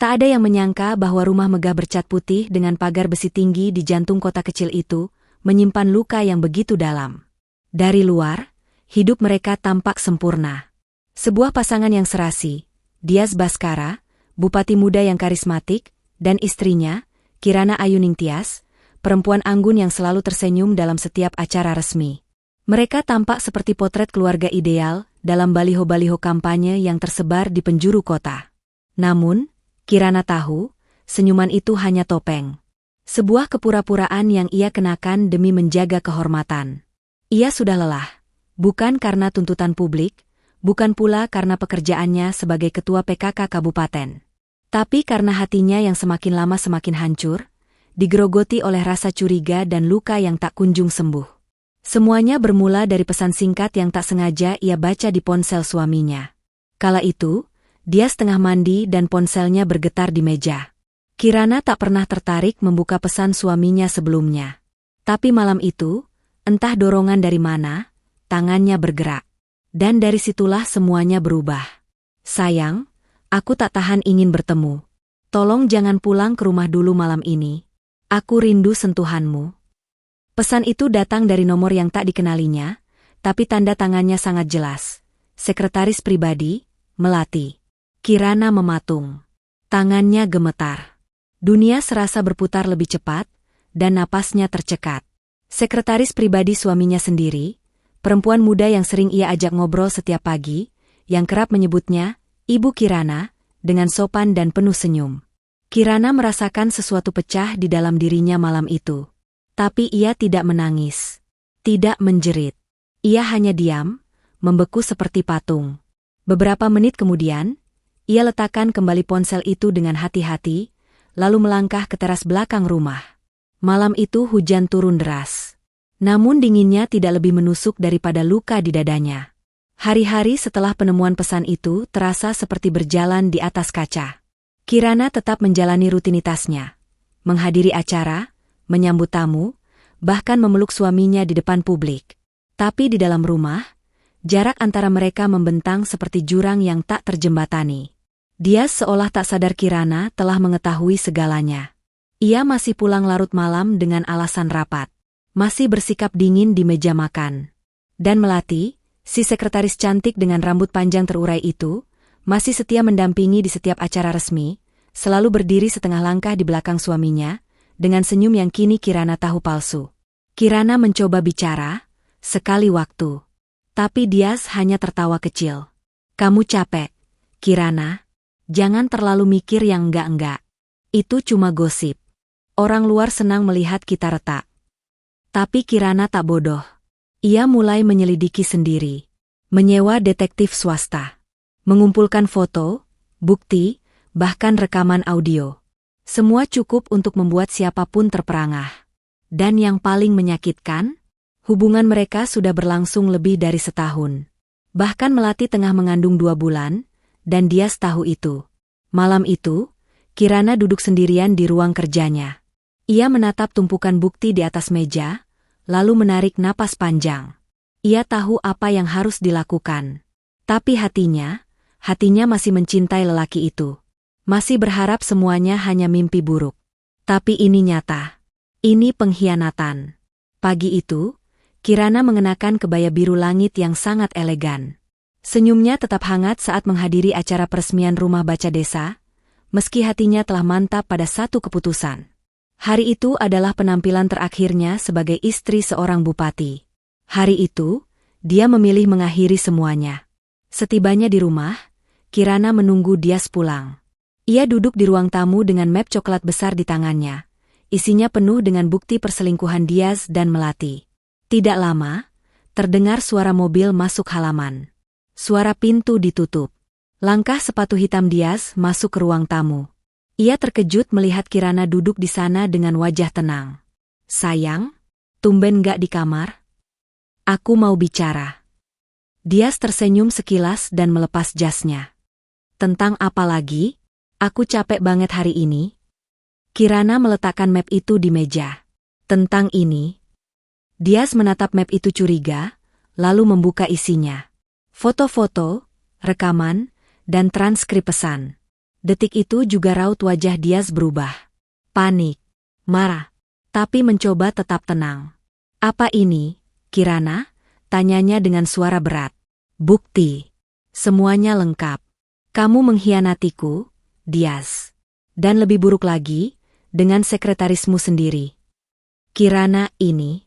Tak ada yang menyangka bahwa rumah megah bercat putih dengan pagar besi tinggi di jantung kota kecil itu menyimpan luka yang begitu dalam. Dari luar, hidup mereka tampak sempurna. Sebuah pasangan yang serasi, Dias Baskara, bupati muda yang karismatik, dan istrinya, Kirana Ayuning Tias, perempuan anggun yang selalu tersenyum dalam setiap acara resmi. Mereka tampak seperti potret keluarga ideal dalam baliho-baliho kampanye yang tersebar di penjuru kota. Namun, Kirana tahu, senyuman itu hanya topeng. Sebuah kepura-puraan yang ia kenakan demi menjaga kehormatan. Ia sudah lelah, bukan karena tuntutan publik, bukan pula karena pekerjaannya sebagai ketua PKK kabupaten. Tapi karena hatinya yang semakin lama semakin hancur, digerogoti oleh rasa curiga dan luka yang tak kunjung sembuh. Semuanya bermula dari pesan singkat yang tak sengaja ia baca di ponsel suaminya. Kala itu, dia setengah mandi dan ponselnya bergetar di meja. Kirana tak pernah tertarik membuka pesan suaminya sebelumnya. Tapi malam itu, entah dorongan dari mana, tangannya bergerak. Dan dari situlah semuanya berubah. Sayang, aku tak tahan ingin bertemu. Tolong jangan pulang ke rumah dulu malam ini. Aku rindu sentuhanmu. Pesan itu datang dari nomor yang tak dikenalinya, tapi tanda tangannya sangat jelas. Sekretaris pribadi, Melati. Kirana mematung. Tangannya gemetar. Dunia serasa berputar lebih cepat, dan napasnya tercekat. Sekretaris pribadi suaminya sendiri, perempuan muda yang sering ia ajak ngobrol setiap pagi, yang kerap menyebutnya, Ibu Kirana, dengan sopan dan penuh senyum. Kirana merasakan sesuatu pecah di dalam dirinya malam itu. Tapi ia tidak menangis. Tidak menjerit. Ia hanya diam, membeku seperti patung. Beberapa menit kemudian, ia letakkan kembali ponsel itu dengan hati-hati, lalu melangkah ke teras belakang rumah. Malam itu hujan turun deras. Namun dinginnya tidak lebih menusuk daripada luka di dadanya. Hari-hari setelah penemuan pesan itu terasa seperti berjalan di atas kaca. Kirana tetap menjalani rutinitasnya. Menghadiri acara, menyambut tamu, bahkan memeluk suaminya di depan publik. Tapi di dalam rumah, jarak antara mereka membentang seperti jurang yang tak terjembatani. Dia seolah tak sadar Kirana telah mengetahui segalanya. Ia masih pulang larut malam dengan alasan rapat. Masih bersikap dingin di meja makan. Dan Melati, si sekretaris cantik dengan rambut panjang terurai itu, masih setia mendampingi di setiap acara resmi, selalu berdiri setengah langkah di belakang suaminya, dengan senyum yang kini Kirana tahu palsu. Kirana mencoba bicara, sekali waktu. Tapi Dias hanya tertawa kecil. Kamu capek, Kirana. Jangan terlalu mikir yang enggak-enggak. Itu cuma gosip. Orang luar senang melihat kita retak. Tapi Kirana tak bodoh. Ia mulai menyelidiki sendiri. Menyewa detektif swasta. Mengumpulkan foto, bukti, bahkan rekaman audio. Semua cukup untuk membuat siapapun terperangah. Dan yang paling menyakitkan, hubungan mereka sudah berlangsung lebih dari setahun. Bahkan Melati tengah mengandung 2 bulan, dan Dias tahu itu. Malam itu, Kirana duduk sendirian di ruang kerjanya. Ia menatap tumpukan bukti di atas meja, lalu menarik napas panjang. Ia tahu apa yang harus dilakukan. Tapi hatinya masih mencintai lelaki itu. Masih berharap semuanya hanya mimpi buruk. Tapi ini nyata. Ini pengkhianatan. Pagi itu, Kirana mengenakan kebaya biru langit yang sangat elegan. Senyumnya tetap hangat saat menghadiri acara peresmian rumah baca desa, meski hatinya telah mantap pada satu keputusan. Hari itu adalah penampilan terakhirnya sebagai istri seorang bupati. Hari itu, dia memilih mengakhiri semuanya. Setibanya di rumah, Kirana menunggu Dias pulang. Ia duduk di ruang tamu dengan map coklat besar di tangannya. Isinya penuh dengan bukti perselingkuhan Dias dan Melati. Tidak lama, terdengar suara mobil masuk halaman. Suara pintu ditutup. Langkah sepatu hitam Dias masuk ke ruang tamu. Ia terkejut melihat Kirana duduk di sana dengan wajah tenang. Sayang, tumben gak di kamar? Aku mau bicara. Dias tersenyum sekilas dan melepas jasnya. Tentang apa lagi? Aku capek banget hari ini. Kirana meletakkan map itu di meja. Tentang ini. Dias menatap map itu curiga, lalu membuka isinya. Foto-foto, rekaman, dan transkrip pesan. Detik itu juga raut wajah Diaz berubah. Panik, marah, tapi mencoba tetap tenang. Apa ini, Kirana? Tanyanya dengan suara berat. Bukti. Semuanya lengkap. Kamu mengkhianatiku, Diaz. Dan lebih buruk lagi, dengan sekretarismu sendiri. Kirana ini.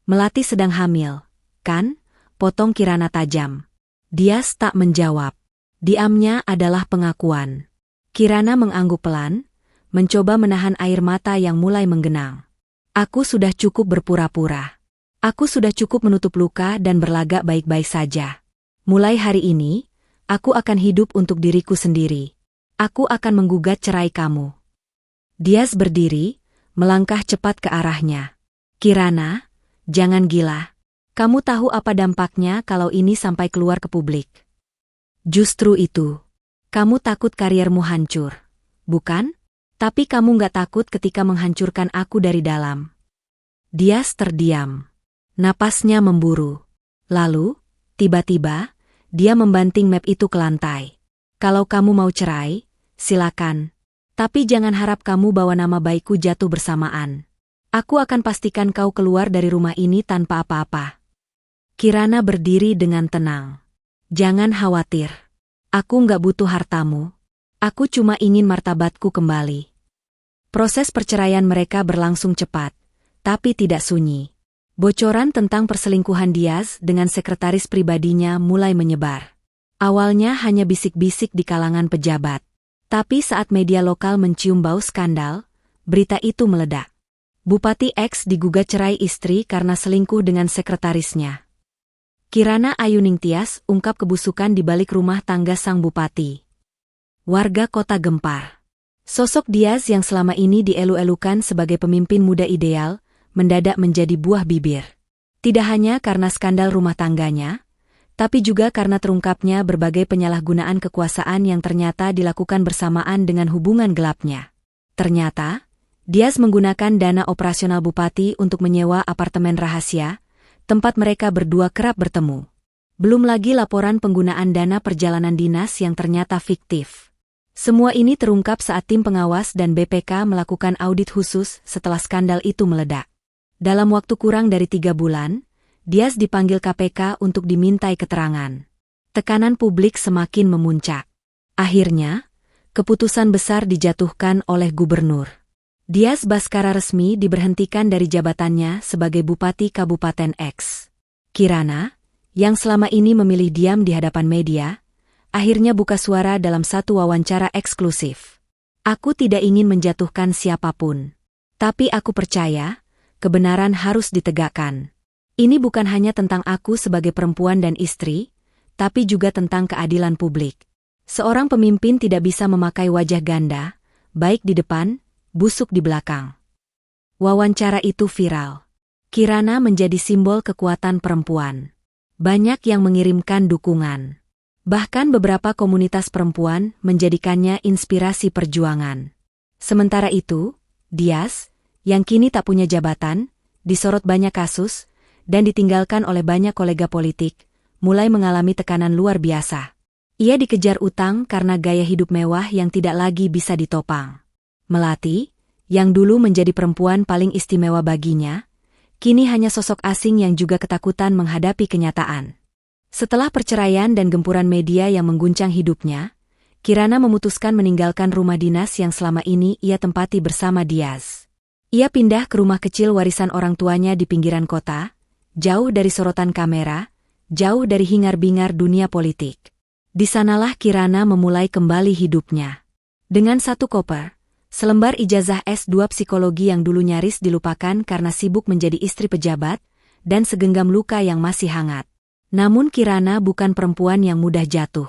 Melati sedang hamil, kan? Potong Kirana tajam. Diaz tak menjawab. Diamnya adalah pengakuan. Kirana mengangguk pelan, mencoba menahan air mata yang mulai menggenang. Aku sudah cukup berpura-pura. Aku sudah cukup menutup luka dan berlagak baik-baik saja. Mulai hari ini, aku akan hidup untuk diriku sendiri. Aku akan menggugat cerai kamu. Diaz berdiri, melangkah cepat ke arahnya. Kirana, jangan gila. Kamu tahu apa dampaknya kalau ini sampai keluar ke publik? Justru itu. Kamu takut kariermu hancur, bukan? Tapi kamu nggak takut ketika menghancurkan aku dari dalam. Diaz terdiam. Napasnya memburu. Lalu, tiba-tiba, dia membanting map itu ke lantai. Kalau kamu mau cerai, silakan. Tapi jangan harap kamu bawa nama baikku jatuh bersamaan. Aku akan pastikan kau keluar dari rumah ini tanpa apa-apa. Kirana berdiri dengan tenang. Jangan khawatir. Aku nggak butuh hartamu. Aku cuma ingin martabatku kembali. Proses perceraian mereka berlangsung cepat, tapi tidak sunyi. Bocoran tentang perselingkuhan Diaz dengan sekretaris pribadinya mulai menyebar. Awalnya hanya bisik-bisik di kalangan pejabat. Tapi saat media lokal mencium bau skandal, berita itu meledak. Bupati X digugat cerai istri karena selingkuh dengan sekretarisnya. Kirana Ayuning Tias ungkap kebusukan di balik rumah tangga sang bupati. Warga kota gempar. Sosok Diaz yang selama ini dielu-elukan sebagai pemimpin muda ideal, mendadak menjadi buah bibir. Tidak hanya karena skandal rumah tangganya, tapi juga karena terungkapnya berbagai penyalahgunaan kekuasaan yang ternyata dilakukan bersamaan dengan hubungan gelapnya. Ternyata, Diaz menggunakan dana operasional bupati untuk menyewa apartemen rahasia, tempat mereka berdua kerap bertemu. Belum lagi laporan penggunaan dana perjalanan dinas yang ternyata fiktif. Semua ini terungkap saat tim pengawas dan BPK melakukan audit khusus setelah skandal itu meledak. Dalam waktu kurang dari 3 bulan, Diaz dipanggil KPK untuk dimintai keterangan. Tekanan publik semakin memuncak. Akhirnya, keputusan besar dijatuhkan oleh gubernur. Diaz Baskara resmi diberhentikan dari jabatannya sebagai Bupati Kabupaten X. Kirana, yang selama ini memilih diam di hadapan media, akhirnya buka suara dalam satu wawancara eksklusif. Aku tidak ingin menjatuhkan siapapun. Tapi aku percaya, kebenaran harus ditegakkan. Ini bukan hanya tentang aku sebagai perempuan dan istri, tapi juga tentang keadilan publik. Seorang pemimpin tidak bisa memakai wajah ganda, baik di depan, busuk di belakang. Wawancara itu viral. Kirana menjadi simbol kekuatan perempuan. Banyak yang mengirimkan dukungan. Bahkan beberapa komunitas perempuan menjadikannya inspirasi perjuangan. Sementara itu, Diaz, yang kini tak punya jabatan, disorot banyak kasus, dan ditinggalkan oleh banyak kolega politik, mulai mengalami tekanan luar biasa. Ia dikejar utang karena gaya hidup mewah yang tidak lagi bisa ditopang. Melati, yang dulu menjadi perempuan paling istimewa baginya, kini hanya sosok asing yang juga ketakutan menghadapi kenyataan. Setelah perceraian dan gempuran media yang mengguncang hidupnya, Kirana memutuskan meninggalkan rumah dinas yang selama ini ia tempati bersama Diaz. Ia pindah ke rumah kecil warisan orang tuanya di pinggiran kota, jauh dari sorotan kamera, jauh dari hingar-bingar dunia politik. Di sanalah Kirana memulai kembali hidupnya. Dengan satu koper, selembar ijazah S2 psikologi yang dulu nyaris dilupakan karena sibuk menjadi istri pejabat, dan segenggam luka yang masih hangat. Namun Kirana bukan perempuan yang mudah jatuh.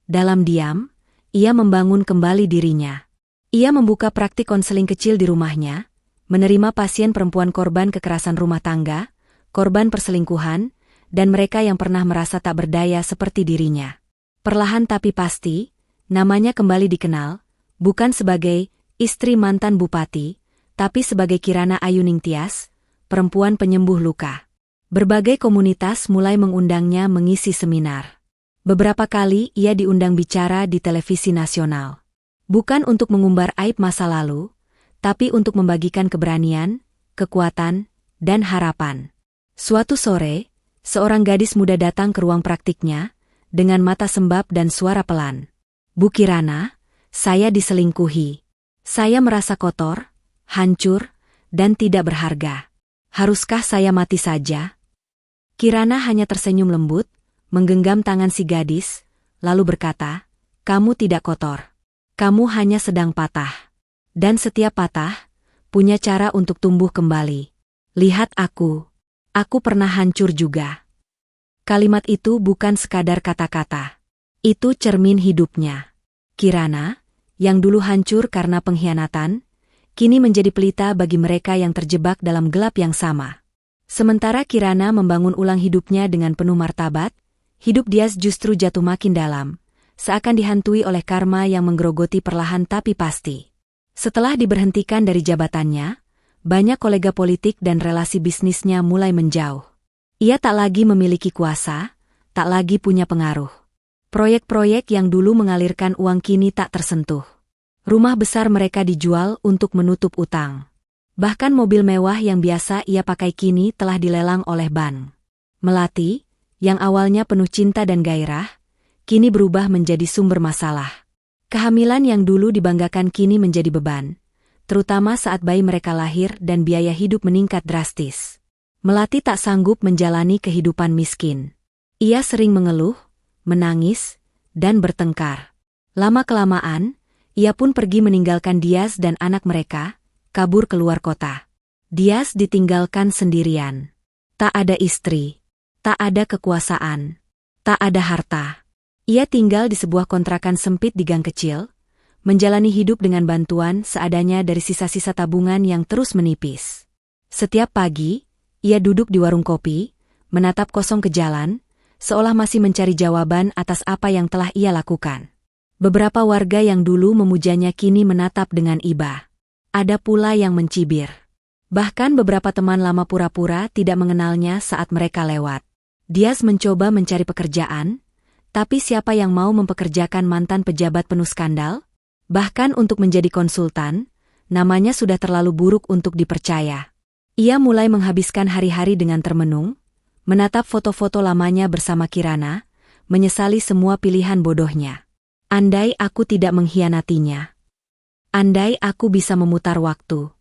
Dalam diam, ia membangun kembali dirinya. Ia membuka praktik konseling kecil di rumahnya, menerima pasien perempuan korban kekerasan rumah tangga, korban perselingkuhan, dan mereka yang pernah merasa tak berdaya seperti dirinya. Perlahan tapi pasti, namanya kembali dikenal, bukan sebagai istri mantan bupati, tapi sebagai Kirana Ayuning Tias, perempuan penyembuh luka. Berbagai komunitas mulai mengundangnya mengisi seminar. Beberapa kali ia diundang bicara di televisi nasional. Bukan untuk mengumbar aib masa lalu, tapi untuk membagikan keberanian, kekuatan, dan harapan. Suatu sore, seorang gadis muda datang ke ruang praktiknya, dengan mata sembab dan suara pelan. "Bu Kirana, saya diselingkuhi. Saya merasa kotor, hancur, dan tidak berharga. Haruskah saya mati saja?" Kirana hanya tersenyum lembut, menggenggam tangan si gadis, lalu berkata, "Kamu tidak kotor. Kamu hanya sedang patah. Dan setiap patah, punya cara untuk tumbuh kembali. Lihat aku. Aku pernah hancur juga." Kalimat itu bukan sekadar kata-kata. Itu cermin hidupnya. Kirana, yang dulu hancur karena pengkhianatan, kini menjadi pelita bagi mereka yang terjebak dalam gelap yang sama. Sementara Kirana membangun ulang hidupnya dengan penuh martabat, hidup Dias justru jatuh makin dalam, seakan dihantui oleh karma yang menggerogoti perlahan tapi pasti. Setelah diberhentikan dari jabatannya, banyak kolega politik dan relasi bisnisnya mulai menjauh. Ia tak lagi memiliki kuasa, tak lagi punya pengaruh. Proyek-proyek yang dulu mengalirkan uang kini tak tersentuh. Rumah besar mereka dijual untuk menutup utang. Bahkan mobil mewah yang biasa ia pakai kini telah dilelang oleh bank. Melati, yang awalnya penuh cinta dan gairah, kini berubah menjadi sumber masalah. Kehamilan yang dulu dibanggakan kini menjadi beban, terutama saat bayi mereka lahir dan biaya hidup meningkat drastis. Melati tak sanggup menjalani kehidupan miskin. Ia sering mengeluh, menangis, dan bertengkar. Lama-kelamaan, ia pun pergi meninggalkan Dias dan anak mereka, kabur keluar kota. Dias ditinggalkan sendirian. Tak ada istri, tak ada kekuasaan, tak ada harta. Ia tinggal di sebuah kontrakan sempit di gang kecil, menjalani hidup dengan bantuan seadanya dari sisa-sisa tabungan yang terus menipis. Setiap pagi, ia duduk di warung kopi, menatap kosong ke jalan, seolah masih mencari jawaban atas apa yang telah ia lakukan. Beberapa warga yang dulu memujanya kini menatap dengan iba. Ada pula yang mencibir. Bahkan beberapa teman lama pura-pura tidak mengenalnya saat mereka lewat. Dias mencoba mencari pekerjaan, tapi siapa yang mau mempekerjakan mantan pejabat penuh skandal? Bahkan untuk menjadi konsultan, namanya sudah terlalu buruk untuk dipercaya. Ia mulai menghabiskan hari-hari dengan termenung, menatap foto-foto lamanya bersama Kirana, menyesali semua pilihan bodohnya. Andai aku tidak mengkhianatinya. Andai aku bisa memutar waktu.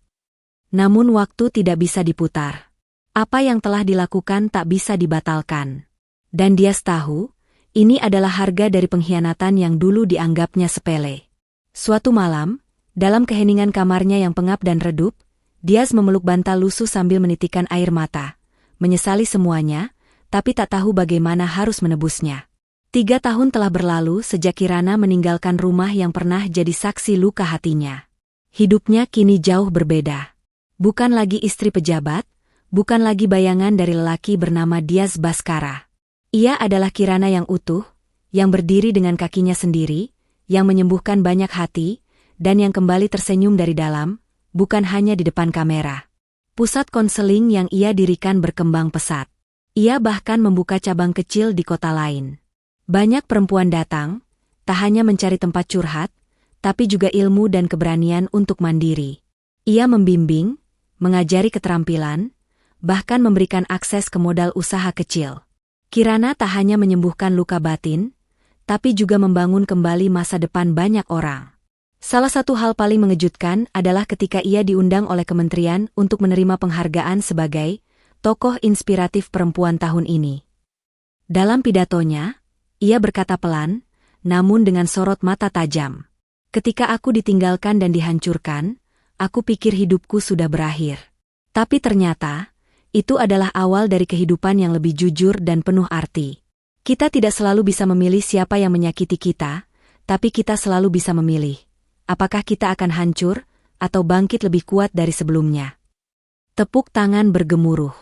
Namun waktu tidak bisa diputar. Apa yang telah dilakukan tak bisa dibatalkan. Dan Dias tahu, ini adalah harga dari pengkhianatan yang dulu dianggapnya sepele. Suatu malam, dalam keheningan kamarnya yang pengap dan redup, Dias memeluk bantal lusuh sambil menitikkan air mata. Menyesali semuanya, tapi tak tahu bagaimana harus menebusnya. 3 tahun telah berlalu sejak Kirana meninggalkan rumah yang pernah jadi saksi luka hatinya. Hidupnya kini jauh berbeda. Bukan lagi istri pejabat, bukan lagi bayangan dari lelaki bernama Dias Baskara. Ia adalah Kirana yang utuh, yang berdiri dengan kakinya sendiri, yang menyembuhkan banyak hati, dan yang kembali tersenyum dari dalam, bukan hanya di depan kamera. Pusat konseling yang ia dirikan berkembang pesat. Ia bahkan membuka cabang kecil di kota lain. Banyak perempuan datang, tak hanya mencari tempat curhat, tapi juga ilmu dan keberanian untuk mandiri. Ia membimbing, mengajari keterampilan, bahkan memberikan akses ke modal usaha kecil. Kirana tak hanya menyembuhkan luka batin, tapi juga membangun kembali masa depan banyak orang. Salah satu hal paling mengejutkan adalah ketika ia diundang oleh kementerian untuk menerima penghargaan sebagai tokoh inspiratif perempuan tahun ini. Dalam pidatonya, ia berkata pelan, namun dengan sorot mata tajam. Ketika aku ditinggalkan dan dihancurkan, aku pikir hidupku sudah berakhir. Tapi ternyata, itu adalah awal dari kehidupan yang lebih jujur dan penuh arti. Kita tidak selalu bisa memilih siapa yang menyakiti kita, tapi kita selalu bisa memilih. Apakah kita akan hancur, atau bangkit lebih kuat dari sebelumnya? Tepuk tangan bergemuruh.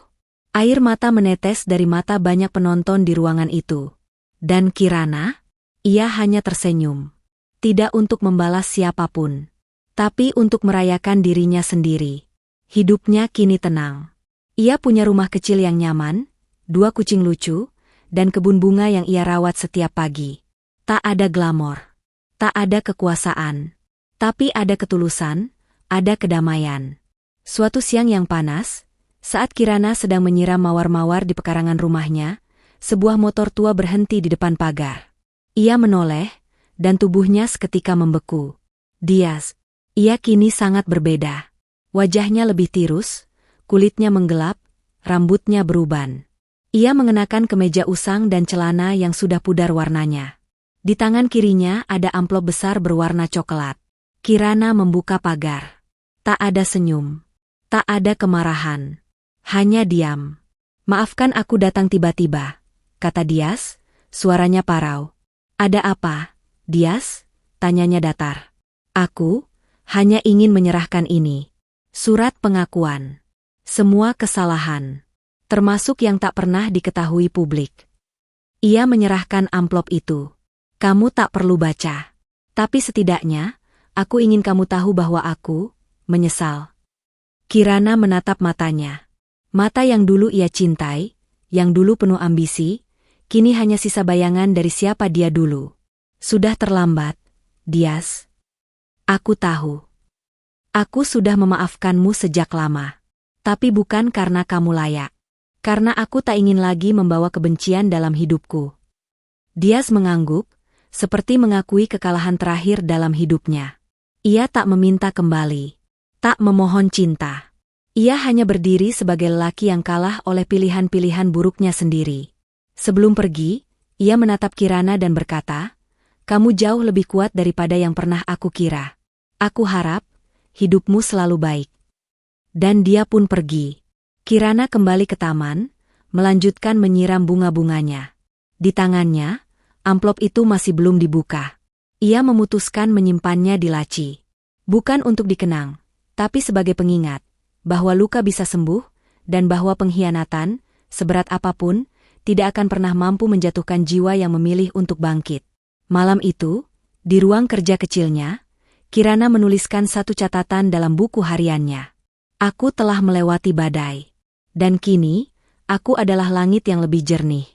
Air mata menetes dari mata banyak penonton di ruangan itu. Dan Kirana? Ia hanya tersenyum. Tidak untuk membalas siapapun, tapi untuk merayakan dirinya sendiri. Hidupnya kini tenang. Ia punya rumah kecil yang nyaman, 2 kucing lucu, dan kebun bunga yang ia rawat setiap pagi. Tak ada glamor. Tak ada kekuasaan. Tapi ada ketulusan, ada kedamaian. Suatu siang yang panas, saat Kirana sedang menyiram mawar-mawar di pekarangan rumahnya, sebuah motor tua berhenti di depan pagar. Ia menoleh, dan tubuhnya seketika membeku. Dias. Ia kini sangat berbeda. Wajahnya lebih tirus, kulitnya menggelap, rambutnya beruban. Ia mengenakan kemeja usang dan celana yang sudah pudar warnanya. Di tangan kirinya ada amplop besar berwarna coklat. Kirana membuka pagar. Tak ada senyum. Tak ada kemarahan. Hanya diam. "Maafkan aku datang tiba-tiba," kata Dias, suaranya parau. "Ada apa, Dias?" tanyanya datar. "Aku hanya ingin menyerahkan ini. Surat pengakuan. Semua kesalahan. Termasuk yang tak pernah diketahui publik." Ia menyerahkan amplop itu. "Kamu tak perlu baca. Tapi setidaknya, aku ingin kamu tahu bahwa aku menyesal." Kirana menatap matanya. Mata yang dulu ia cintai, yang dulu penuh ambisi, kini hanya sisa bayangan dari siapa dia dulu. "Sudah terlambat, Dias. Aku tahu. Aku sudah memaafkanmu sejak lama. Tapi bukan karena kamu layak. Karena aku tak ingin lagi membawa kebencian dalam hidupku." Dias mengangguk, seperti mengakui kekalahan terakhir dalam hidupnya. Ia tak meminta kembali. Tak memohon cinta. Ia hanya berdiri sebagai lelaki yang kalah oleh pilihan-pilihan buruknya sendiri. Sebelum pergi, ia menatap Kirana dan berkata, "Kamu jauh lebih kuat daripada yang pernah aku kira. Aku harap hidupmu selalu baik." Dan dia pun pergi. Kirana kembali ke taman, melanjutkan menyiram bunga-bunganya. Di tangannya, amplop itu masih belum dibuka. Ia memutuskan menyimpannya di laci. Bukan untuk dikenang, tapi sebagai pengingat, bahwa luka bisa sembuh, dan bahwa pengkhianatan, seberat apapun, tidak akan pernah mampu menjatuhkan jiwa yang memilih untuk bangkit. Malam itu, di ruang kerja kecilnya, Kirana menuliskan satu catatan dalam buku hariannya. "Aku telah melewati badai. Dan kini, aku adalah langit yang lebih jernih."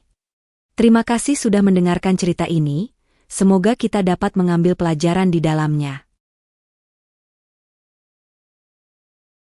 Terima kasih sudah mendengarkan cerita ini, semoga kita dapat mengambil pelajaran di dalamnya.